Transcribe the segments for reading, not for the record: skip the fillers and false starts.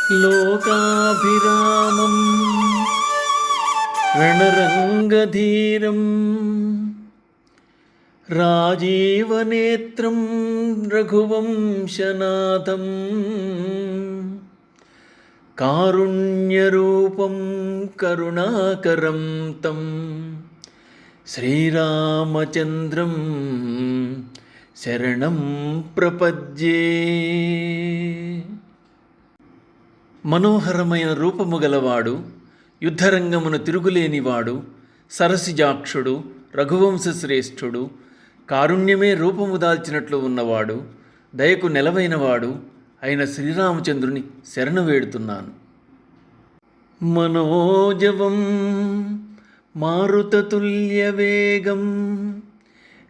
లోకాభిరామం రణరంగధీరం రాజీవనేత్రం రఘువంశనాథం కారుణ్యరూపం కరుణాకరం తం శ్రీరామచంద్రం శరణం ప్రపద్యే. మనోహరమైన రూపము గలవాడు, యుద్ధరంగమును తిరుగులేనివాడు, సరసిజాక్షుడు, రఘువంశశ్రేష్ఠుడు, కారుణ్యమే రూపము దాల్చినట్లు ఉన్నవాడు, దయకు నెలవైనవాడు అయిన శ్రీరామచంద్రుని శరణు వేడుతున్నాను. మనోజవం మారుతతుల్యవేగం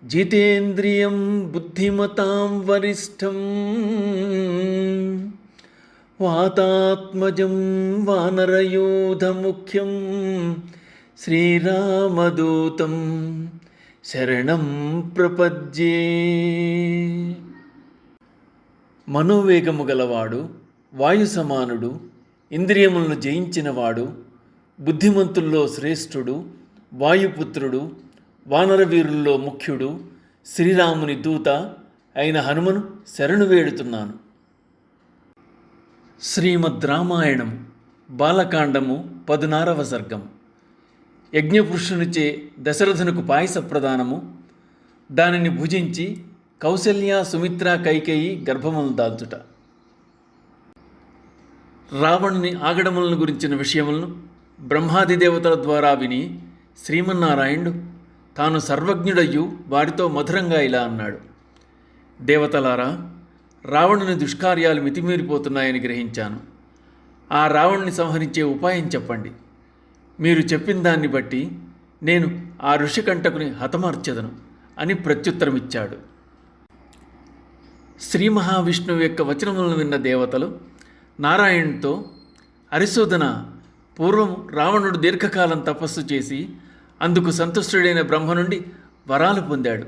జితేంద్రియం బుద్ధిమతాం వరిష్టం వాతాత్మజం వానరయూధముఖ్యం శ్రీరామదూతం శరణం ప్రపద్యే. మనోవేగము గలవాడు, వాయు సమానుడు, ఇంద్రియములను జయించినవాడు, బుద్ధిమంతుల్లో శ్రేష్ఠుడు, వాయుపుత్రుడు, వానరవీరుల్లో ముఖ్యుడు, శ్రీరాముని దూత అయిన హనుమను శరణు వేడుతున్నాను. శ్రీమద్ రామాయణం బాలకాండము 16వ సర్గం. యజ్ఞపురుషునిచే దశరథునకు పాయస ప్రదానము. దానిని భుజించి కౌసల్య, సుమిత్ర, కైకేయి గర్భములను దాల్చుట. రావణుని ఆగడములను గురించిన విషయములను బ్రహ్మాది దేవతల ద్వారా విని శ్రీమన్నారాయణుడు తాను సర్వజ్ఞుడయ్యు వారితో మధురంగా ఇలా అన్నాడు. దేవతలారా, రావణుని దుష్కార్యాలు మితిమీరిపోతున్నాయని గ్రహించాను. ఆ రావణుని సంహరించే ఉపాయం చెప్పండి. మీరు చెప్పిన దాన్ని బట్టి నేను ఆ ఋషికంటకుని హతమార్చెదను అని ప్రత్యుత్తరమిచ్చాడు. శ్రీ మహావిష్ణువు యొక్క వచనములను విన్న దేవతలు నారాయణునితో, అరిశోధన, పూర్వం రావణుడు దీర్ఘకాలం తపస్సు చేసి అందుకు సంతుష్టుడైన బ్రహ్మ నుండి వరాలు పొందాడు.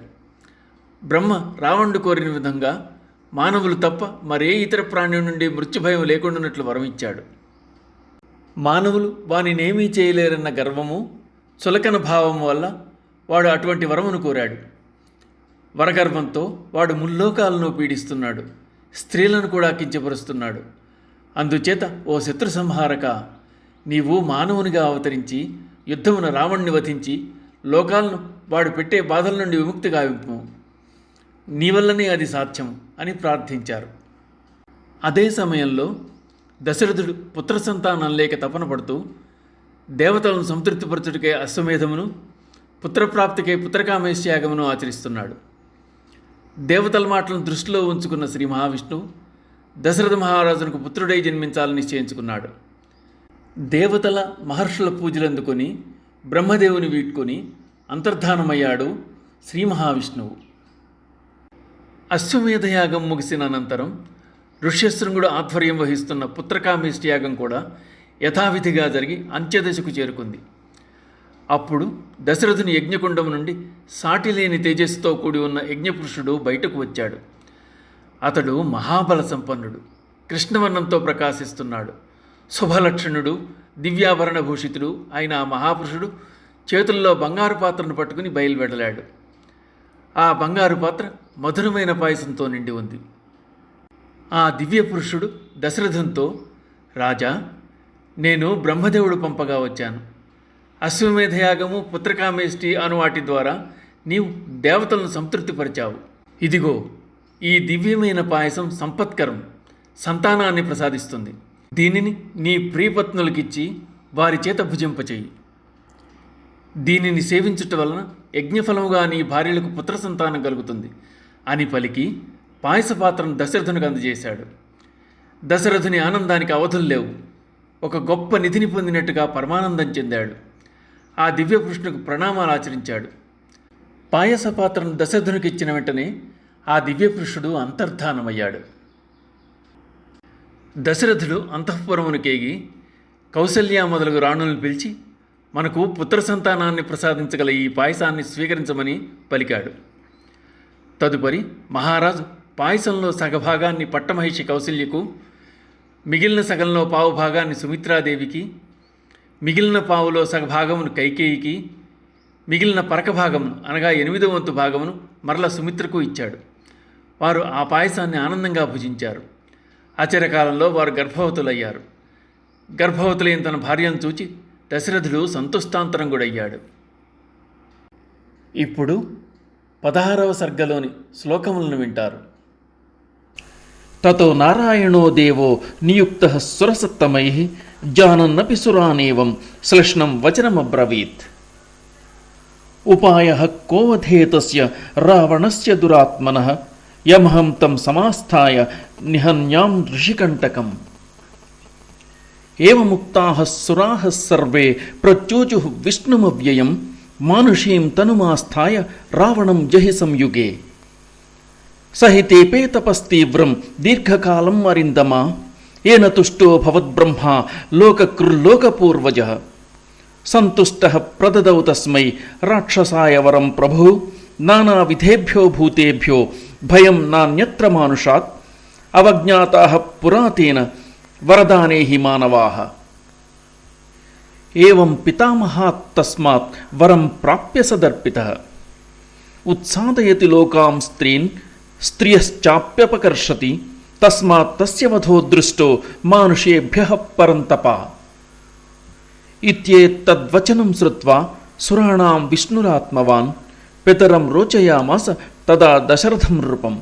బ్రహ్మ రావణుడు కోరిన విధంగా మానవులు తప్ప మరే ఇతర ప్రాణి నుండి మృత్యుభయం లేకుండానట్లు వరమిచ్చాడు. మానవులు వానినేమీ చేయలేరన్న గర్వము, చులకన భావం వల్ల వాడు అటువంటి వరమును కోరాడు. వరగర్వంతో వాడు ముల్లోకాలను పీడిస్తున్నాడు, స్త్రీలను కూడా కించపరుస్తున్నాడు. అందుచేత ఓ శత్రు సంహారక, నీవు మానవునిగా అవతరించి యుద్ధమున రావణ్ణి వధించి లోకాలను వాడు పెట్టే బాధల నుండి విముక్తి గావింపు. నీ వల్లనే అది సాధ్యం అని ప్రార్థించారు. అదే సమయంలో దశరథుడు పుత్ర సంతానం లేక తపన పడుతూ దేవతలను సంతృప్తిపరచుడికై అశ్వమేధమును, పుత్రప్రాప్తికై పుత్రకామేష్యాగమును ఆచరిస్తున్నాడు. దేవతల మాటలను దృష్టిలో ఉంచుకున్న శ్రీ మహావిష్ణువు దశరథ మహారాజునకు పుత్రుడై జన్మించాలని నిశ్చయించుకున్నాడు. దేవతల, మహర్షుల పూజలందుకొని బ్రహ్మదేవుని వీడ్కొని అంతర్ధానమయ్యాడు శ్రీ మహావిష్ణువు. అశ్వమేధయాగం ముగిసిన అనంతరం ఋష్యశృంగుడు ఆధ్వర్యం వహిస్తున్న పుత్రకామేష్టియాగం కూడా యథావిధిగా జరిగి అంత్యదశకు చేరుకుంది. అప్పుడు దశరథుని యజ్ఞకుండం నుండి సాటిలేని తేజస్సుతో కూడి ఉన్న యజ్ఞపురుషుడు బయటకు వచ్చాడు. అతడు మహాబల సంపన్నుడు, కృష్ణవర్ణంతో ప్రకాశిస్తున్నాడు. శుభలక్షణుడు, దివ్యాభరణ భూషితుడు అయిన ఆ మహాపురుషుడు చేతుల్లో బంగారు పాత్రను పట్టుకుని బయలువెడలాడు. ఆ బంగారు పాత్ర మధురమైన పాయసంతో నిండి ఉంది. ఆ దివ్య పురుషుడు దశరథంతో, రాజా, నేను బ్రహ్మదేవుడు పంపగా వచ్చాను. అశ్వమేధయాగము, పుత్రకామేష్టి అను వాటి ద్వారా నీవు దేవతలను సంతృప్తిపరిచావు. ఇదిగో ఈ దివ్యమైన పాయసం సంపత్కరం, సంతానాన్ని ప్రసాదిస్తుంది. దీనిని నీ ప్రియపత్నులకిచ్చి వారి చేత భుజింపచేయి. దీనిని సేవించుట వలన యజ్ఞఫలముగా నీ భార్యలకు పుత్ర సంతానం కలుగుతుంది అని పలికి పాయసపాత్రను దశరథునికి అందజేశాడు. దశరథుని ఆనందానికి అవధులు లేవు. ఒక గొప్ప నిధిని పొందినట్టుగా పరమానందం చెందాడు. ఆ దివ్యపురుషునికి ప్రణామాలు ఆచరించాడు. పాయసపాత్రను దశరథునికి ఇచ్చిన వెంటనే ఆ దివ్యపురుషుడు అంతర్ధానమయ్యాడు. దశరథుడు అంతఃపురమునకేగి కౌసల్య మొదలగు రాణులను పిలిచి, మనకు పుత్ర సంతానాన్ని ప్రసాదించగల ఈ పాయసాన్ని స్వీకరించమని పలికాడు. తదుపరి మహారాజు పాయసంలో సగభాగాన్ని పట్టమహిషి కౌసల్యకు, మిగిలిన సగంలో పావు భాగాన్ని సుమిత్రాదేవికి, మిగిలిన పావులో సగభాగమును కైకేయికి, మిగిలిన పరక భాగమును అనగా 8వ వంతు భాగమును మరల సుమిత్రకు ఇచ్చాడు. వారు ఆ పాయసాన్ని ఆనందంగా భుజించారు. ఆశ్చర్యకాలంలో వారు గర్భవతులయ్యారు. గర్భవతులైన తన భార్యను చూచి దశరథుడు సంతుష్టాంతరంగుడయ్యాడు. ఇప్పుడు 16వ సర్గలోని శ్లోకములను వింటారు. తతో నారాయణో దేవో నియుక్తః సురసత్తమైః జానన్నపి సురానేవం శ్లష్ణం వచనమబ్రవీత్. ఉపాయః కోవధేతస్య రావణస్య దురాత్మనః యమహం తం సమాస్థాయ నిహన్యాం ఋషికంటకం. ఏవముక్తాః సురాః సర్వే ప్రత్యూచుః విష్ణుమవ్యయం మానుషీం తనుమాస్థాయ రావణం జహి సంయుగే. సహితేపే తపస్తీవ్రం దీర్ఘకాలం అరిందమా ఏన తుష్టో భవద్బ్రహ్మ లోకకృల్లోకపూర్వజః. సంతుష్టః ప్రదదౌ తస్మై రాక్షసాయ వరం ప్రభుః నానావిధేభ్యో భూతేభ్యో భయం నాన్యత్ర మానుషాత్. అవజ్ఞాతాః పురాతేన వరదానే హి మానవాః. ఏవం పితామహాత్ తస్మాత్ వరం ప్రాప్య సదర్పితః. ఉత్సాదయతి లోకాం స్త్రీన్ స్త్రియశ్చాప్యపకర్షతి తస్మాత్ తస్య వధో దృష్టో మానుషేభ్యః పరంతప. ఇత్యేతద్వచనం శ్రుత్వా సురాణాం విష్ణురాత్మవాన్ పితరం రోచయామాస తదా దశరథం నృపం.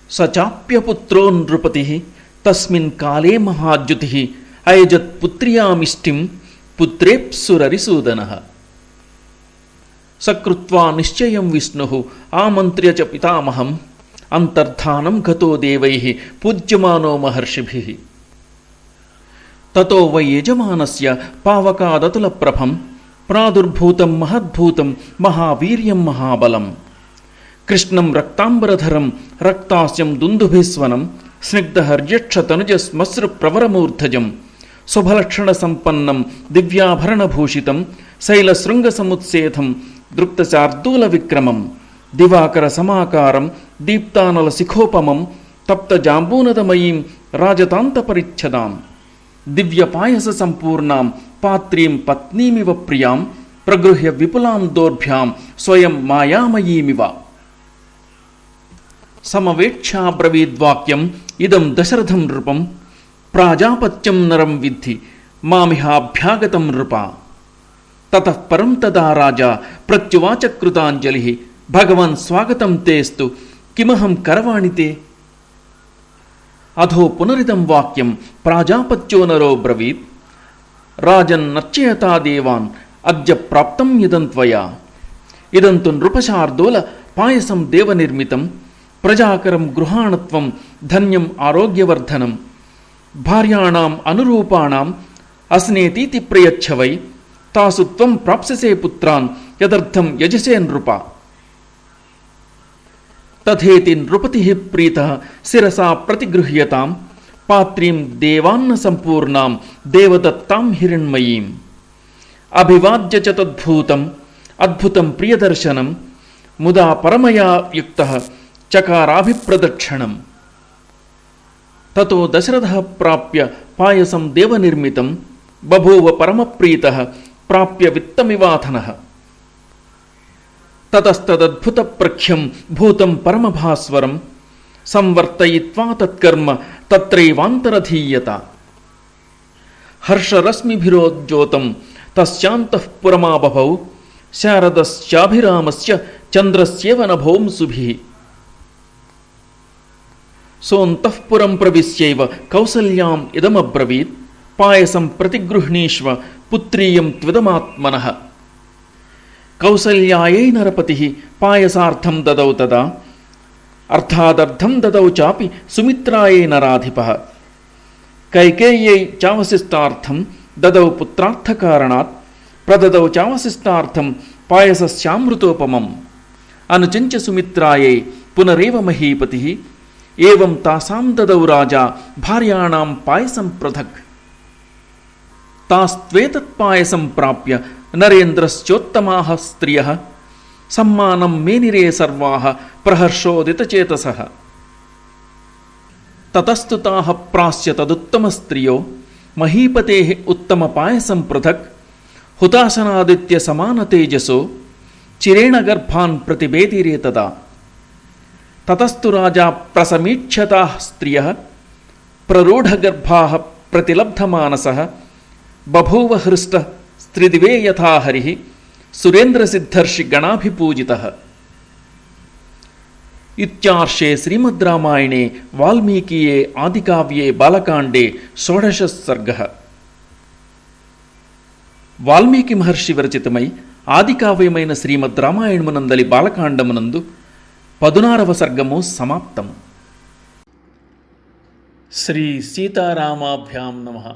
స చాప్యపుత్రో నృపతిః తస్మిన్ కాలే మహాద్యుతిః అయజత్ పుత్ర్యామిష్టిం పుత్రేప్సురరిసూదనః. సకృత్వా నిశ్చయం విష్ణుః ఆమంత్ర్య చ పితామహం అంతర్ధానం గతో దేవైః పూజ్యమానో మహర్షిభిః. తతో వై యజమానస్య పావకాదతుల ప్రభం ప్రాదుర్భూతం మహద్భూతం మహావీర్యం మహాబలం. కృష్ణం రక్తాంబరధరం రక్తాస్యం దుందుభిస్వనం స్నిగ్ధహర్యక్షతనుజస్మశ్రు ప్రవరమూర్ధజం శుభలక్షణ సంపన్నం దివ్యాభరణభూషితం శైలశృంగసముత్సేథం దృప్తశార్దూల విక్రమం దివాకర సమాకారం దీప్తానల శిఖోపమం తప్తజాంబూనదమయీం రాజతాంతపరిచ్ఛదాం దివ్యపాయస సంపూర్ణాం పాత్రీం పత్నీమివ ప్రియాం ప్రగృహ్య విపులాం దోర్భ్యాం స్వయం మాయామయీమివ. సమవేక్షాబ్రవీద్వాక్యం ఇదం దశరథం నృపం ప్రాజాపత్యం నరం విద్ధి మామిహాభ్యాగతం నృప. తతః పరం తదా రాజా ప్రత్యువాచ కృతాంజలిః భగవన్ స్వాగతం తేస్తు కిమహం కరవాణి తే. అధో పునరిదం వాక్యం ప్రాజాపత్యో నరో బ్రవీత్ రాజన్నర్చయతా దేవాన్ అద్య ప్రాప్తం ఇదం త్వయా. ఇదం తు నృపశార్దూల పాయసం దేవనిర్మితం ప్రజాకరం గృహాణత్వం ధన్యం ఆరోగ్యవర్ధనం భార్యాణాం అనురూపాణాం అస్నేతీతి ప్రయచ్ఛ వై తాసు త్వం ప్రాప్స్యసే పుత్రాన్ యదర్థం యజసే నృప. తథేతి నృపతిః ప్రీతః శిరసా ప్రతిగృహ్యతాం పాత్రీం దేవాన్న సంపూర్ణాం దేవదత్తాం హిరణ్మయీం. అభివాద్య చ తద్భూతం అద్భుతం ప్రియదర్శనం ముదా పరమయా యుక్తః చకారాభిప్రదక్షిణం. తతో దశరథః ప్రాప్య పాయసం దేవనిర్మితం బభూవ పరమప్రీతః ప్రాప్య విత్తమివాథనః. తతస్తదద్భుతప్రఖ్యం భూతం పరమభాస్వరం సంవర్తయిత్వా తత్కర్మ తత్రైవాంతరధీయత. హర్షరశ్మిభిరోజ్యోతం తస్యాంతః పురమాబభౌ శారదస్యాభిరామస్య చంద్రస్యేవ నభోంసుభిః. సోంతఃపురం ప్రవిశ్యైవ కౌసల్యాం ఇదమబ్రవీత్ పాయసం ప్రతిగృహ్ణీష్వ పుత్రీయం త్విదమాత్మనః. కౌసల్యాయై నరపతిః పాయసార్థం దదౌ తదా అర్థాదర్థం దదౌ చాపి సుమిత్రాయై నరాధిపః. కైకేయ్యై చావశిష్టార్థం దదౌ పుత్రార్థకారణాత్ ప్రదదౌ చావశిష్టార్థం పాయసస్యామృతోపమం. అనుచించ సుమిత్రాయై పునరేవ మహీపతిః ఏవం తాసాం దదౌ రాజా భార్యాణాం పాయసం పృథక్. తాస్త్వేతత్పాయసం ప్రాప్య నరేంద్రశ్చోత్తమాః స్త్రియః సమ్మానం మేనిరే సర్వాః ప్రహర్షోదితచేతసః. తతస్తు తాః ప్రాస్య తదుత్తమస్త్రియో మహీపతేః ఉత్తమపాయసం పృథక్ హుతాసనాదిత్య సమాన తేజసో చిరేణ గర్భాన్ ప్రతివేదిరే తదా. తతస్తు రాజా ప్రసమీక్షతాః స్త్రియః ప్రరూఢగర్భాః ప్రతిలబ్ధమానసః బభూవ హృష్టః స్త్రిదివే యథా హరిః సురేంద్రసిద్ధర్షి గణాభిపూజితః. ఇత్యార్షే శ్రీమద్ రామాయణే వాల్మీకియే ఆదికావ్యే బాలకాండే షోడశः సర్గः. వాల్మీకి మహర్షి విరచితమై ఆదికావ్యమైన శ్రీమద్ రామాయణమునందలి బాలకాండమునందు 16వ సర్గము సమాప్తము. శ్రీ సీతారామాభ్యాం నమః.